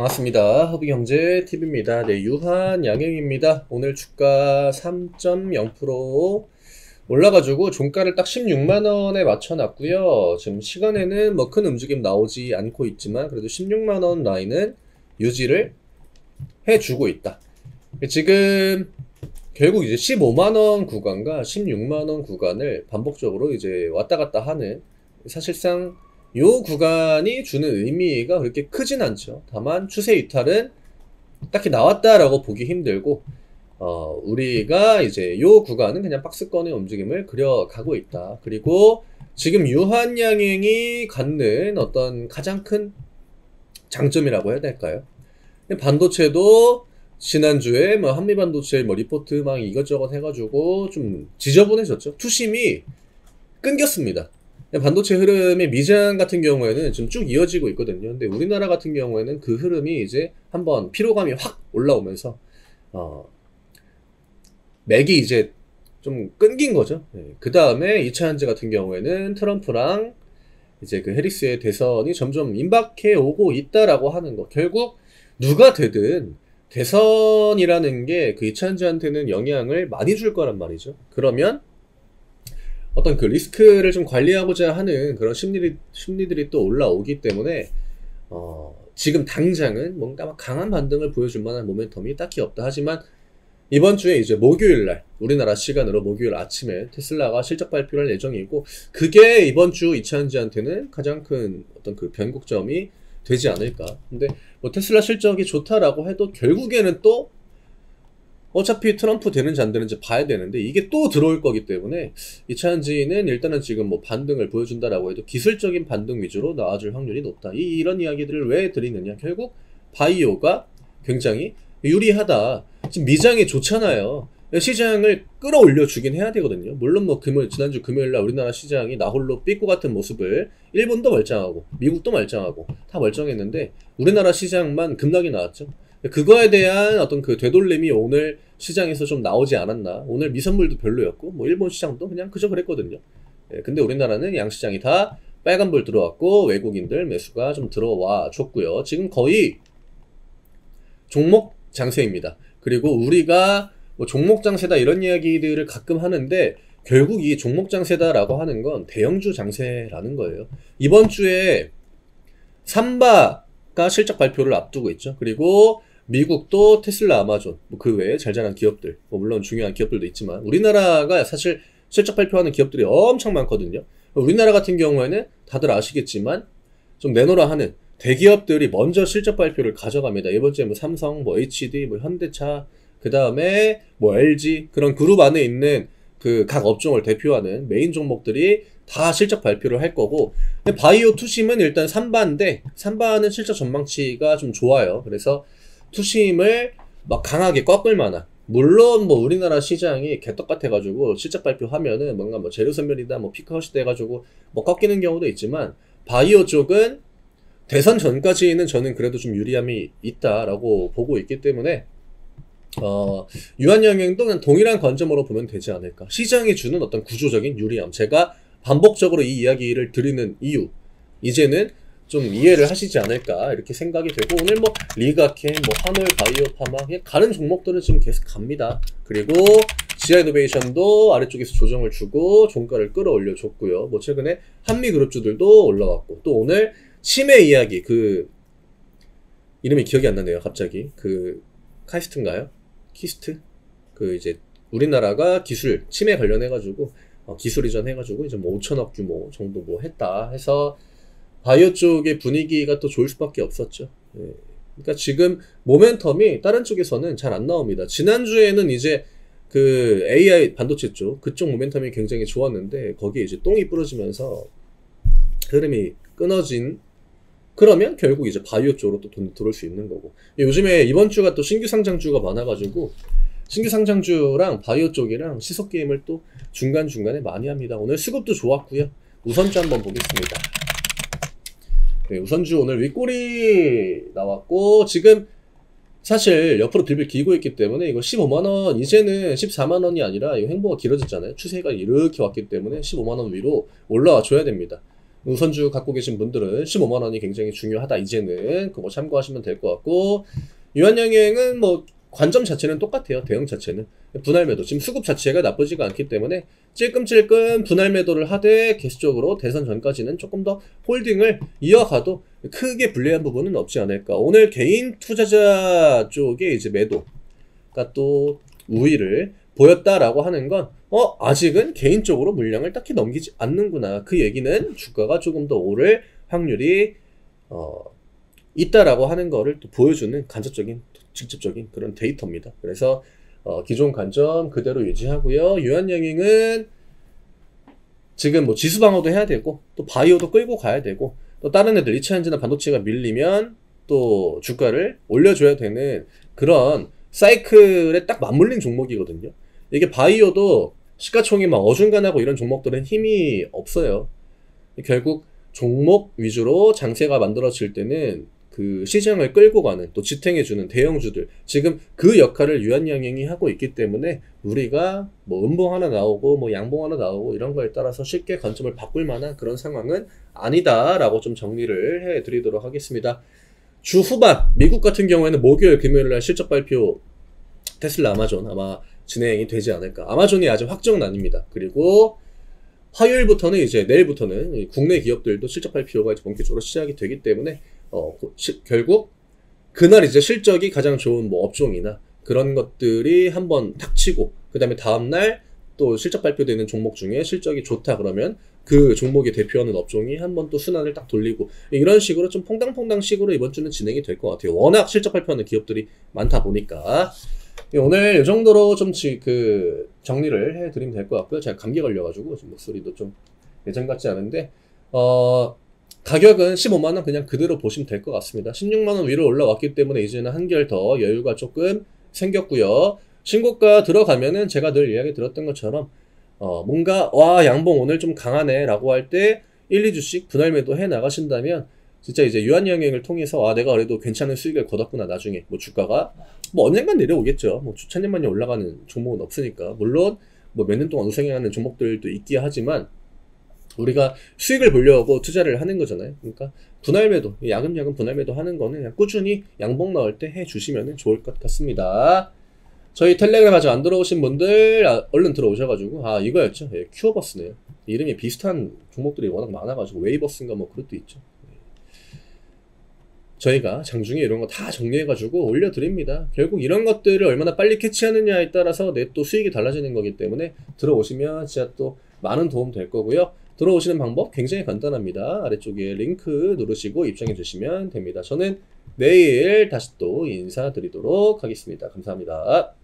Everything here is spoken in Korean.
반갑습니다. 허브경제TV입니다. 네, 유한양행입니다. 오늘 주가 3.0% 올라가지고 종가를 딱 16만원에 맞춰놨고요. 지금 시간에는 뭐 큰 움직임 나오지 않고 있지만 그래도 16만원 라인은 유지를 해주고 있다. 지금 결국 이제 15만원 구간과 16만원 구간을 반복적으로 이제 왔다 갔다 하는, 사실상 요 구간이 주는 의미가 그렇게 크진 않죠. 다만 추세 이탈은 딱히 나왔다라고 보기 힘들고, 우리가 이제 요 구간은 그냥 박스권의 움직임을 그려가고 있다. 그리고 지금 유한양행이 갖는 어떤 가장 큰 장점이라고 해야 될까요? 반도체도 지난주에 뭐 한미반도체 뭐 리포트 막 이것저것 해가지고 좀 지저분해졌죠. 투심이 끊겼습니다. 반도체 흐름의 미장 같은 경우에는 지금 쭉 이어지고 있거든요. 근데 우리나라 같은 경우에는 그 흐름이 이제 한번 피로감이 확 올라오면서 맥이 이제 좀 끊긴 거죠. 그 다음에 2차 현재 같은 경우에는 트럼프랑 이제 그 해리스의 대선이 점점 임박해 오고 있다라고 하는 거. 결국 누가 되든 대선이라는 게 그 2차 현재한테는 영향을 많이 줄 거란 말이죠. 그러면 어떤 그 리스크를 좀 관리하고자 하는 그런 심리들이 또 올라오기 때문에 지금 당장은 뭔가 막 강한 반등을 보여줄 만한 모멘텀이 딱히 없다. 하지만 이번 주에 이제 목요일날 우리나라 시간으로 목요일 아침에 테슬라가 실적 발표를 할 예정이고, 그게 이번 주 2차 전지한테는 가장 큰 어떤 그 변곡점이 되지 않을까. 근데 뭐 테슬라 실적이 좋다라고 해도 결국에는 또 어차피 트럼프 되는지 안 되는지 봐야 되는데 이게 또 들어올 거기 때문에 2차 전지는 일단은 지금 뭐 반등을 보여준다라고 해도 기술적인 반등 위주로 나와줄 확률이 높다. 이런 이야기들을 왜 드리느냐. 결국 바이오가 굉장히 유리하다. 지금 미장이 좋잖아요. 시장을 끌어올려 주긴 해야 되거든요. 물론 뭐 지난주 금요일날 우리나라 시장이 나홀로 삐꾸 같은 모습을, 일본도 멀쩡하고 미국도 멀쩡하고 다 멀쩡했는데 우리나라 시장만 급락이 나왔죠. 그거에 대한 어떤 그 되돌림이 오늘 시장에서 좀 나오지 않았나. 오늘 미선물도 별로였고 뭐 일본 시장도 그냥 그저 그랬거든요. 근데 우리나라는 양시장이 다 빨간불 들어왔고 외국인들 매수가 좀 들어와 줬고요. 지금 거의 종목 장세입니다. 그리고 우리가 뭐 종목 장세다 이런 이야기들을 가끔 하는데 결국 이 종목 장세다라고 하는 건 대형주 장세라는 거예요. 이번 주에 삼바가 실적 발표를 앞두고 있죠. 그리고 미국도 테슬라, 아마존, 뭐 그 외에 잘 자란 기업들, 뭐 물론 중요한 기업들도 있지만 우리나라가 사실 실적 발표하는 기업들이 엄청 많거든요. 우리나라 같은 경우에는 다들 아시겠지만 좀 내놓으라 하는 대기업들이 먼저 실적 발표를 가져갑니다. 이번 주에 뭐 삼성, 뭐 HD, 뭐 현대차, 그 다음에 뭐 LG, 그런 그룹 안에 있는 그 각 업종을 대표하는 메인 종목들이 다 실적 발표를 할 거고, 근데 바이오 투심은 일단 삼바인데 삼바는 실적 전망치가 좀 좋아요. 그래서 투심을 막 강하게 꺾을 만한, 물론 뭐 우리나라 시장이 개떡 같아가지고 실적 발표하면은 뭔가 뭐 재료선별이다 뭐 피크아웃이 돼가지고 뭐 꺾이는 경우도 있지만, 바이오 쪽은 대선 전까지는 저는 그래도 좀 유리함이 있다라고 보고 있기 때문에 유한양행도 그냥 동일한 관점으로 보면 되지 않을까. 시장이 주는 어떤 구조적인 유리함, 제가 반복적으로 이 이야기를 드리는 이유, 이제는 좀 이해를 하시지 않을까 이렇게 생각이 되고, 오늘 뭐 리가켄, 뭐 한올 바이오파마, 그냥 가는 종목들은 지금 계속 갑니다. 그리고 지아이노베이션도 아래쪽에서 조정을 주고 종가를 끌어올려 줬고요. 뭐 최근에 한미그룹주들도 올라왔고, 또 오늘 치매 이야기, 그 이름이 기억이 안 나네요 갑자기. 그 카이스트인가요? 키스트? 그 이제 우리나라가 기술 치매 관련해가지고 기술 이전 해가지고 이제 뭐 5천억 규모 정도 뭐 했다 해서 바이오 쪽의 분위기가 또 좋을 수밖에 없었죠. 그러니까 지금 모멘텀이 다른 쪽에서는 잘 안 나옵니다. 지난주에는 이제 그 AI 반도체 쪽, 그쪽 모멘텀이 굉장히 좋았는데 거기에 이제 똥이 부러지면서 흐름이 끊어진, 그러면 결국 이제 바이오 쪽으로 또 돈이 들어올 수 있는 거고. 요즘에 이번 주가 또 신규 상장주가 많아가지고 신규 상장주랑 바이오 쪽이랑 시속 게임을 또 중간중간에 많이 합니다. 오늘 수급도 좋았고요. 우선주 한번 보겠습니다. 네, 우선주 오늘 윗꼬리 나왔고, 지금 사실 옆으로 들빌 기고 있기 때문에 이거 15만원, 이제는 14만원이 아니라 이거 행보가 길어졌잖아요. 추세가 이렇게 왔기 때문에 15만원 위로 올라와 줘야 됩니다. 우선주 갖고 계신 분들은 15만원이 굉장히 중요하다. 이제는 그거 참고하시면 될 것 같고, 유한양행은 뭐 관점 자체는 똑같아요. 대응 자체는 분할 매도, 지금 수급 자체가 나쁘지가 않기 때문에 찔끔찔끔 분할 매도를 하되 계속적으로 대선 전까지는 조금 더 홀딩을 이어가도 크게 불리한 부분은 없지 않을까. 오늘 개인 투자자 쪽에 이제 매도가 또 우위를 보였다라고 하는 건 아직은 개인적으로 물량을 딱히 넘기지 않는구나. 그 얘기는 주가가 조금 더 오를 확률이 있다라고 하는 거를 또 보여주는 간접적인, 직접적인 그런 데이터입니다. 그래서 기존 관점 그대로 유지하고요. 유한양행은 지금 뭐 지수 방어도 해야 되고 또 바이오도 끌고 가야 되고 또 다른 애들 2차전지나 반도체가 밀리면 또 주가를 올려줘야 되는 그런 사이클에 딱 맞물린 종목이거든요. 이게 바이오도 시가총이 막 어중간하고 이런 종목들은 힘이 없어요. 결국 종목 위주로 장세가 만들어질 때는 그 시장을 끌고 가는, 또 지탱해주는 대형주들, 지금 그 역할을 유한양행이 하고 있기 때문에 우리가 뭐 음봉 하나 나오고 뭐 양봉 하나 나오고 이런 거에 따라서 쉽게 관점을 바꿀 만한 그런 상황은 아니다라고 좀 정리를 해드리도록 하겠습니다. 주 후반 미국 같은 경우에는 목요일 금요일날 실적 발표 테슬라 아마존 아마 진행이 되지 않을까. 아마존이 아직 확정은 아닙니다. 그리고 화요일부터는 이제 내일부터는 국내 기업들도 실적 발표가 이제 본격적으로 시작이 되기 때문에 결국 그날 이제 실적이 가장 좋은 뭐 업종이나 그런 것들이 한번 탁 치고 그 다음에 다음날 또 실적 발표되는 종목 중에 실적이 좋다 그러면 그 종목이 대표하는 업종이 한번 또 순환을 딱 돌리고 이런 식으로 좀 퐁당퐁당 식으로 이번 주는 진행이 될 것 같아요. 워낙 실적 발표하는 기업들이 많다 보니까 오늘 이 정도로 좀 정리를 해드리면 될 것 같고요. 제가 감기 걸려가지고 지금 목소리도 좀 예전 같지 않은데 가격은 15만원 그냥 그대로 보시면 될 것 같습니다. 16만원 위로 올라왔기 때문에 이제는 한결 더 여유가 조금 생겼고요. 신고가 들어가면은 제가 늘 이야기 들었던 것처럼 뭔가 와 양봉 오늘 좀 강하네 라고 할 때 1, 2주씩 분할 매도 해 나가신다면 진짜 이제 유한양행을 통해서 내가 그래도 괜찮은 수익을 거뒀구나. 나중에 뭐 주가가 뭐 언젠간 내려오겠죠. 뭐 천년만년 올라가는 종목은 없으니까. 물론 뭐 몇 년 동안 우상향하는 종목들도 있긴 하지만 우리가 수익을 보려고 투자를 하는 거잖아요. 그러니까 분할 매도, 야금야금 분할 매도 하는 거는 그냥 꾸준히 양봉 나올 때 해주시면 좋을 것 같습니다. 저희 텔레그램 아직 안 들어오신 분들 얼른 들어오셔가지고 이거였죠. 큐어버스네요. 이름이 비슷한 종목들이 워낙 많아가지고 웨이버스인가 뭐 그것도 있죠. 저희가 장중에 이런 거 다 정리해가지고 올려드립니다. 결국 이런 것들을 얼마나 빨리 캐치하느냐에 따라서 내 또 수익이 달라지는 거기 때문에 들어오시면 진짜 또 많은 도움 될 거고요. 들어오시는 방법 굉장히 간단합니다. 아래쪽에 링크 누르시고 입장해 주시면 됩니다. 저는 내일 다시 또 인사드리도록 하겠습니다. 감사합니다.